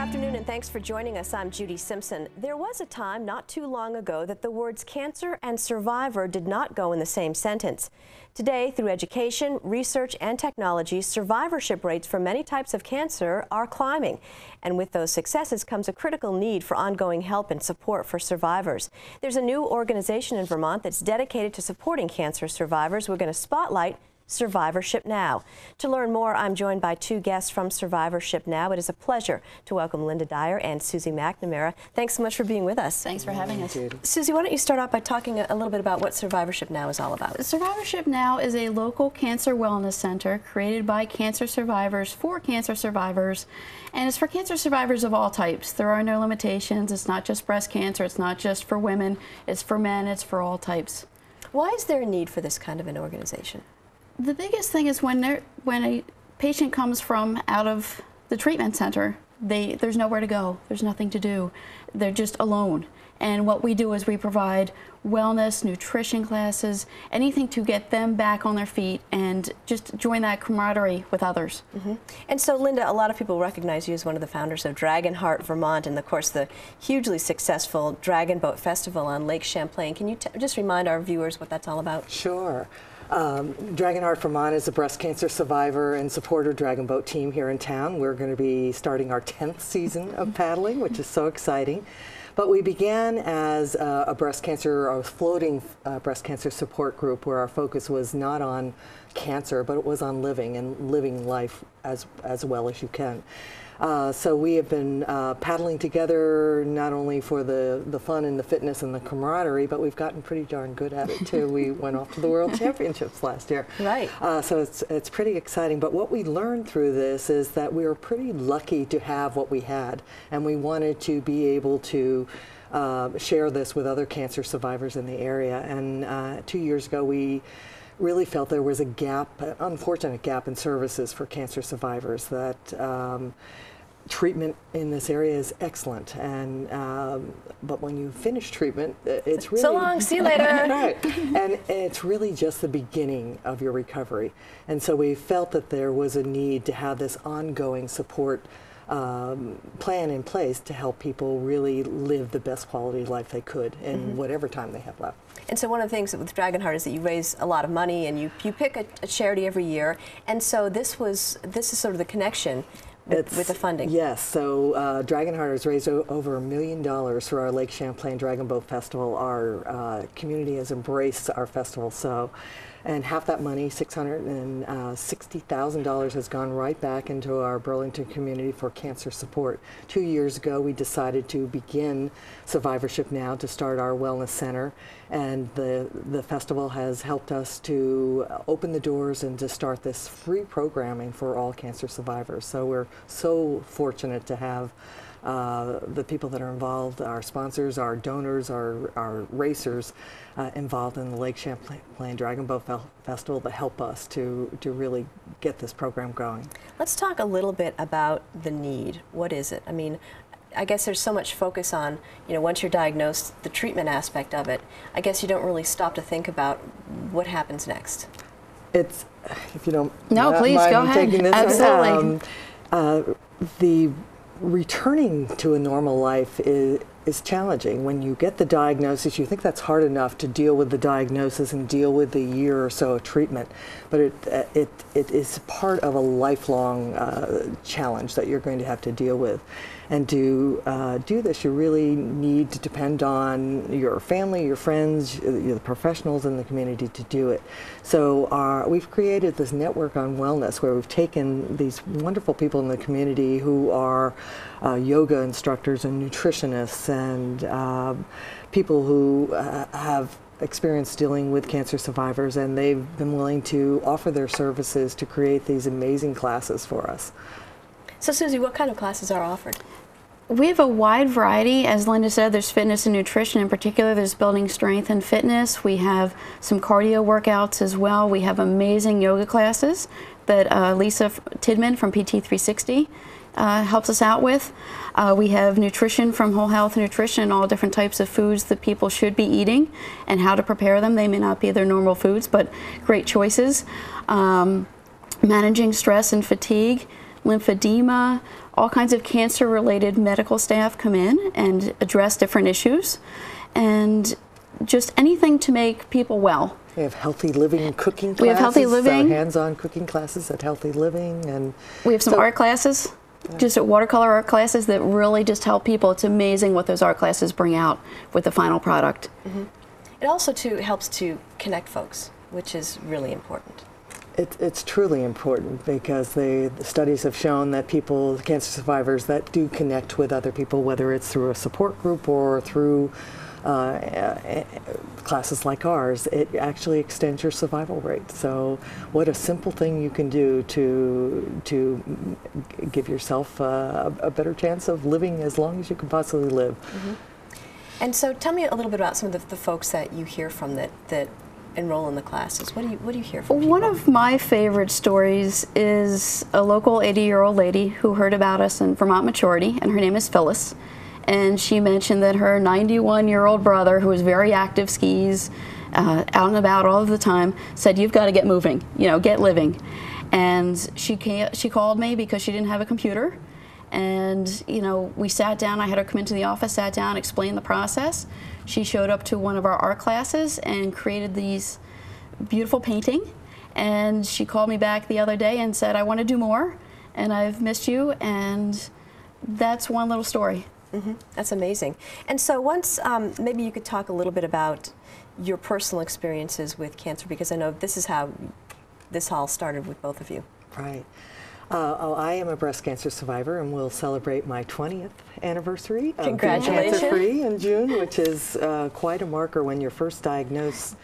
afternoon and thanks for joining us. I'm Judy Simpson. There was a time not too long ago that the words cancer and survivor did not go in the same sentence. Today, through education, research, and technology, survivorship rates for many types of cancer are climbing. And with those successes comes a critical need for ongoing help and support for survivors. There's a new organization in Vermont that's dedicated to supporting cancer survivors. We're going to spotlight Survivorship Now. To learn more, I'm joined by two guests from Survivorship Now. It is a pleasure to welcome Linda Dyer and Susie McNamara. Thanks so much for being with us. Thanks for having us. Susie, why don't you start off by talking a little bit about what Survivorship Now is all about? Survivorship Now is a local cancer wellness center created by cancer survivors for cancer survivors, and it's for cancer survivors of all types. There are no limitations. It's not just breast cancer. It's not just for women. It's for men. It's for all types. Why is there a need for this kind of an organization? The biggest thing is when a patient comes from out of the treatment center, there's nowhere to go. There's nothing to do. They're just alone. And what we do is we provide wellness, nutrition classes, anything to get them back on their feet and just join that camaraderie with others. And so, Linda, a lot of people recognize you as one of the founders of Dragon Heart Vermont and, of course, the hugely successful Dragon Boat Festival on Lake Champlain. Can you just remind our viewers what that's all about? Sure. Dragon Heart Vermont is a breast cancer survivor and supporter dragon boat team here in town. We're going to be starting our 10th season of paddling, which is so exciting. But we began as a floating breast cancer support group where our focus was not on cancer, but it was on living and living life as well as you can. So we have been paddling together not only for the fun and the fitness and the camaraderie, but we've gotten pretty darn good at it too. We went off to the World Championships last year. Right. So it's pretty exciting. But what we learned through this is that we were pretty lucky to have what we had, and we wanted to be able to share this with other cancer survivors in the area. And 2 years ago, we really felt there was a gap, an unfortunate gap in services for cancer survivors, that treatment in this area is excellent, and but when you finish treatment, it's really... So long, see you later. Right. And it's really just the beginning of your recovery. And so we felt that there was a need to have this ongoing support plan in place to help people really live the best quality of life they could in whatever time they have left. And so one of the things with Dragon Heart is that you raise a lot of money and you pick a charity every year. And so this is sort of the connection with the funding. Yes, so Dragon Heart has raised over $1 million for our Lake Champlain Dragon Boat Festival. Our community has embraced our festival, and half that money, $660,000, has gone right back into our Burlington community for cancer support. 2 years ago, we decided to begin Survivorship Now to start our wellness center, and the festival has helped us to open the doors and to start this free programming for all cancer survivors. So we're so fortunate to have the people that are involved, our sponsors, our donors, our racers involved in the Lake Champlain Dragon Boat Festival that help us to really get this program going. Let's talk a little bit about the need. What is it? I mean, I guess there's so much focus on, once you're diagnosed, the treatment aspect of it. I guess you don't really stop to think about what happens next. It's, if you don't please mind go ahead. Taking this Absolutely. The returning to a normal life is challenging. When you get the diagnosis, you think that's hard enough to deal with the diagnosis and deal with the year or so of treatment, but it is part of a lifelong challenge that you're going to have to deal with. And to do this, you really need to depend on your family, your friends, the professionals in the community to do it. So we've created this network on wellness where we've taken these wonderful people in the community who are yoga instructors and nutritionists and people who have experience dealing with cancer survivors, and they've been willing to offer their services to create these amazing classes for us. So Susie, what kind of classes are offered? We have a wide variety. As Linda said, there's fitness and nutrition. In particular, there's building strength and fitness. We have some cardio workouts as well. We have amazing yoga classes that Lisa Tidman from PT360 helps us out with. We have nutrition from Whole Health Nutrition, all different types of foods that people should be eating and how to prepare them. They may not be their normal foods, but great choices. Managing stress and fatigue, lymphedema, all kinds of cancer-related medical staff come in and address different issues, and just anything to make people well. We have healthy living cooking classes. We have healthy living. Hands-on cooking classes at Healthy Living. And we have some art classes, just watercolor art classes that really just help people. It's amazing what those art classes bring out with the final product. It also too helps to connect folks, which is really important. It's truly important because the studies have shown that people, cancer survivors that do connect with other people, whether it's through a support group or through classes like ours, it actually extends your survival rate. So what a simple thing you can do to give yourself a better chance of living as long as you can possibly live. And so tell me a little bit about some of the folks that you hear from that enroll in the classes. What do you hear from people? One of my favorite stories is a local 80-year-old lady who heard about us in Vermont Maturity, and her name is Phyllis. And she mentioned that her 91-year-old brother, who was very active, skis, out and about all of the time, said, "You've got to get moving, you know, get living." And she called me because she didn't have a computer. And, you know, we sat down, I had her come into the office, sat down, explained the process. She showed up to one of our art classes and created these beautiful painting. And she called me back the other day and said, "I want to do more, and I've missed you." And that's one little story. That's amazing. And so once, maybe you could talk a little bit about your personal experiences with cancer, because I know this is how this all started with both of you. Right. I am a breast cancer survivor, and we'll celebrate my 20th anniversary of being cancer-free in June, which is quite a marker. When you're first diagnosed,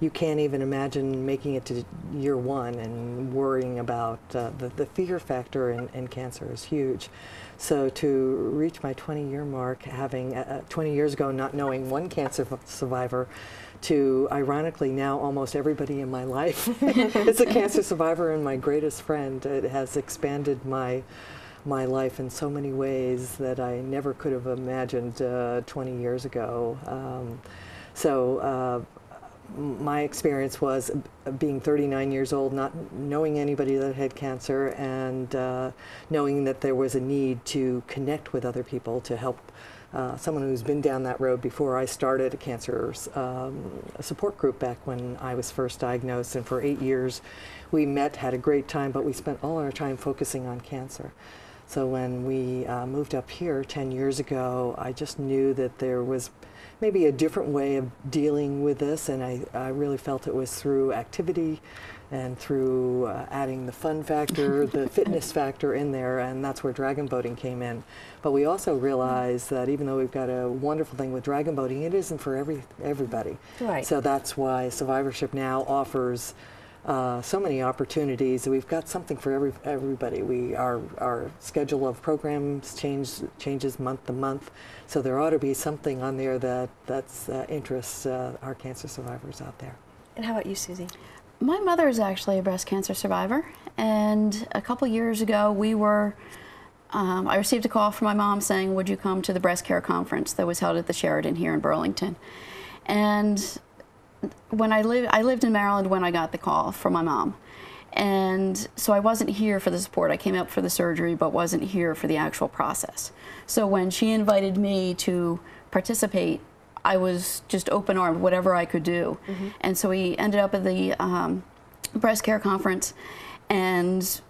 you can't even imagine making it to year one and worrying about the fear factor in cancer is huge. So to reach my 20-year mark, having 20 years ago not knowing one cancer survivor, to ironically now almost everybody in my life is a cancer survivor and my greatest friend. It has expanded my life in so many ways that I never could have imagined 20 years ago. My experience was being 39 years old, not knowing anybody that had cancer, and knowing that there was a need to connect with other people to help someone who's been down that road before. I started a cancer support group back when I was first diagnosed, and for 8 years we met, had a great time, but we spent all our time focusing on cancer. So when we moved up here 10 years ago, I just knew that there was maybe a different way of dealing with this, and I really felt it was through activity and through adding the fun factor, the fitness factor in there, and that's where dragon boating came in. But we also realized that even though we've got a wonderful thing with dragon boating, it isn't for everybody. Right. So that's why Survivorship now offers so many opportunities. We've got something for everybody. Our schedule of programs changes month to month, so there ought to be something on there that's interests our cancer survivors out there. And how about you, Susie? My mother is actually a breast cancer survivor, and a couple years ago I received a call from my mom saying, "Would you come to the breast care conference that was held at the Sheraton here in Burlington?" And when I lived in Maryland when I got the call from my mom, and so I wasn't here for the support. I came up for the surgery but wasn't here for the actual process. So when she invited me to participate, I was just open-armed, whatever I could do. And so we ended up at the breast care conference, and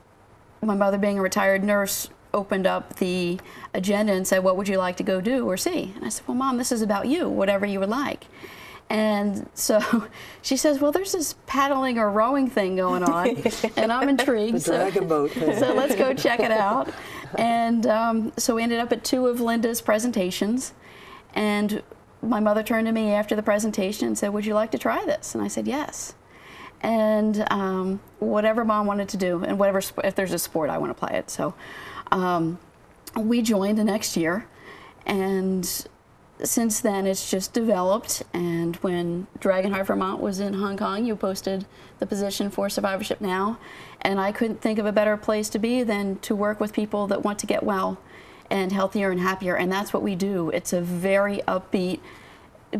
my mother, being a retired nurse, opened up the agenda and said, "What would you like to go do or see?" And I said, "Well, Mom, this is about you, whatever you would like." And so she says, "Well, there's this paddling or rowing thing going on," and I'm intrigued. The dragon boat thing. So let's go check it out. And so we ended up at 2 of Linda's presentations, and my mother turned to me after the presentation and said, "Would you like to try this?" And I said, "Yes." And whatever Mom wanted to do, and whatever, if there's a sport, I want to play it. So we joined the next year, and since then it's just developed. And when Dragonheart Vermont was in Hong Kong, you posted the position for Survivorship Now, and I couldn't think of a better place to be than to work with people that want to get well and healthier and happier, and that's what we do. It's a very upbeat,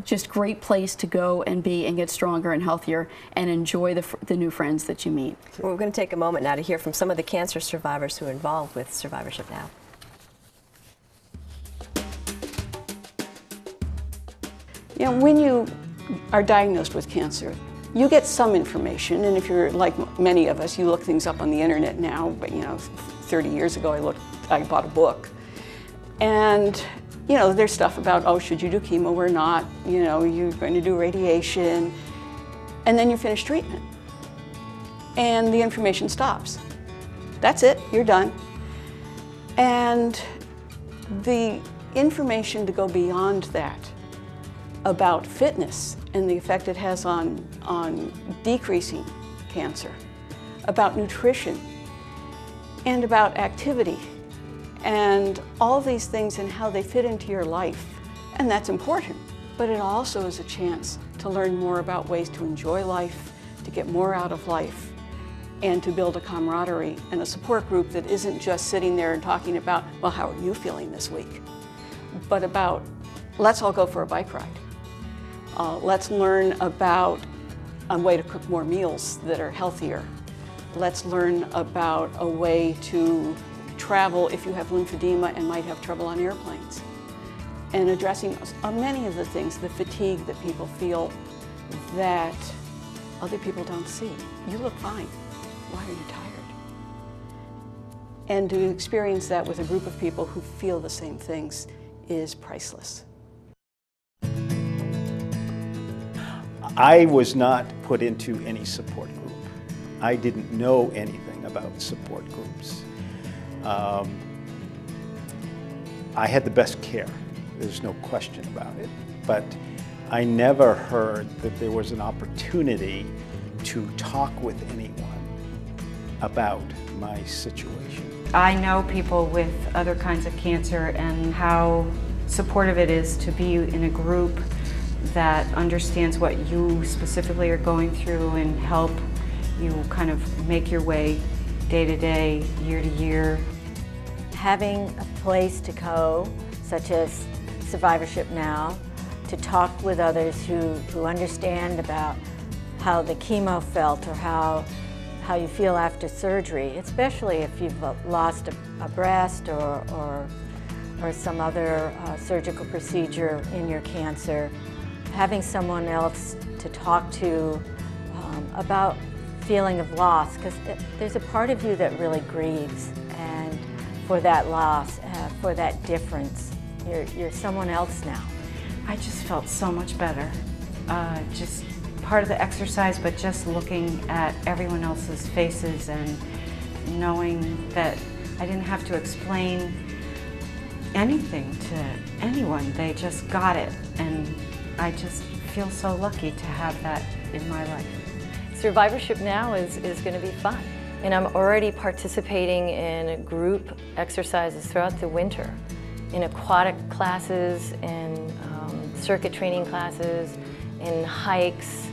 just great place to go and be and get stronger and healthier and enjoy the new friends that you meet. Well, we're going to take a moment now to hear from some of the cancer survivors who are involved with Survivorship Now. You know, when you are diagnosed with cancer, you get some information, and if you're like many of us, you look things up on the internet now, but you know, 30 years ago I bought a book. And you know, there's stuff about, oh, should you do chemo or not? You know, you're going to do radiation, and then you finish treatment. And the information stops. That's it, you're done. And the information to go beyond that about fitness and the effect it has on decreasing cancer, about nutrition, and about activity, and all these things and how they fit into your life. And that's important, but it also is a chance to learn more about ways to enjoy life, to get more out of life, and to build a camaraderie and a support group that isn't just sitting there and talking about, well, how are you feeling this week? But about, let's all go for a bike ride. Let's learn about a way to cook more meals that are healthier. Let's learn about a way to travel if you have lymphedema and might have trouble on airplanes. And addressing many of the things, the fatigue that people feel that other people don't see. You look fine. Why are you tired? And to experience that with a group of people who feel the same things is priceless. I was not put into any support group. I didn't know anything about support groups. I had the best care, there's no question about it, but I never heard that there was an opportunity to talk with anyone about my situation. I know people with other kinds of cancer and how supportive it is to be in a group that understands what you specifically are going through and help you kind of make your way day to day, year to year. Having a place to go, such as Survivorship Now, to talk with others who understand about how the chemo felt or how you feel after surgery, especially if you've lost a breast or some other surgical procedure in your cancer. Having someone else to talk to about feeling of loss, because there's a part of you that really grieves, and for that loss, for that difference, you're someone else now. I just felt so much better. Just part of the exercise, but just looking at everyone else's faces and knowing that I didn't have to explain anything to anyone. They just got it, and I just feel so lucky to have that in my life. Survivorship Now is going to be fun. And I'm already participating in group exercises throughout the winter, in aquatic classes, in circuit training classes, in hikes.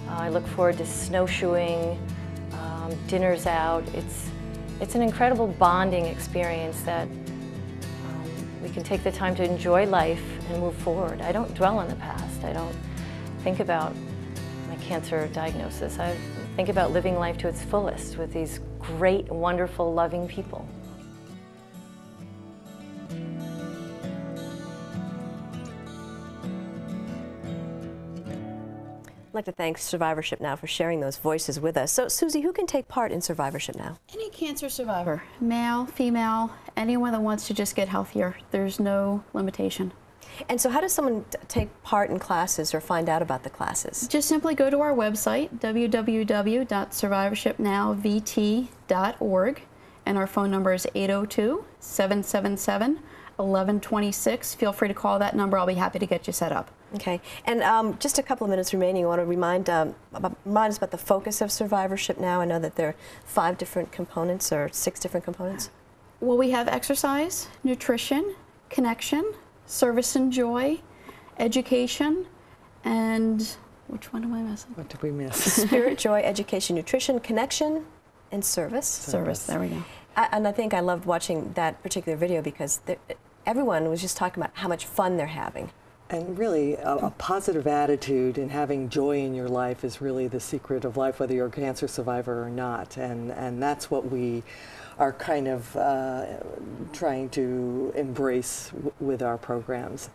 I look forward to snowshoeing, dinners out. It's an incredible bonding experience that we can take the time to enjoy life and move forward. I don't dwell on the past. I don't think about my cancer diagnosis. I think about living life to its fullest with these great, wonderful, loving people. I'd like to thank Survivorship Now for sharing those voices with us. So, Susie, who can take part in Survivorship Now? Any cancer survivor, male, female, anyone that wants to just get healthier. There's no limitation. And so how does someone take part in classes or find out about the classes? Just simply go to our website, www.survivorshipnowvt.org, and our phone number is 802-777-1126. Feel free to call that number. I'll be happy to get you set up. Okay, and just a couple of minutes remaining. I want to remind us about the focus of Survivorship Now. I know that there are 5 different components or 6 different components. Well, we have exercise, nutrition, connection, service and joy, education, and which one am I missing? What did we miss? Spirit, joy, education, nutrition, connection, and service. Service, there we go. And I think I loved watching that particular video because everyone was just talking about how much fun they're having. And really, a positive attitude and having joy in your life is really the secret of life, whether you're a cancer survivor or not. And that's what we are kind of trying to embrace with our programs.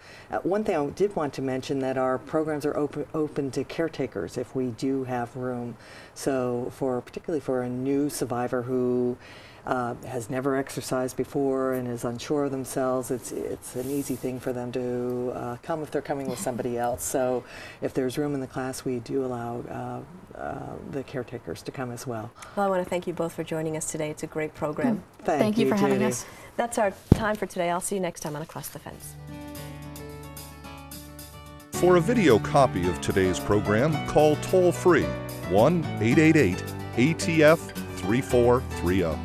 One thing I did want to mention that our programs are open to caretakers if we do have room. So particularly for a new survivor who has never exercised before and is unsure of themselves, it's an easy thing for them to come if they're coming with somebody else. So if there's room in the class, we do allow the caretakers to come as well. Well, I want to thank you both for joining us today. It's a great program. Thank you for having Judy. us. That's our time for today. I'll see you next time on Across the Fence. For a video copy of today's program, call toll-free 1-888-ATF-3430.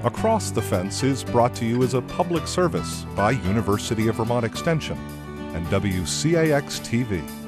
Across the Fence is brought to you as a public service by University of Vermont Extension and WCAX-TV.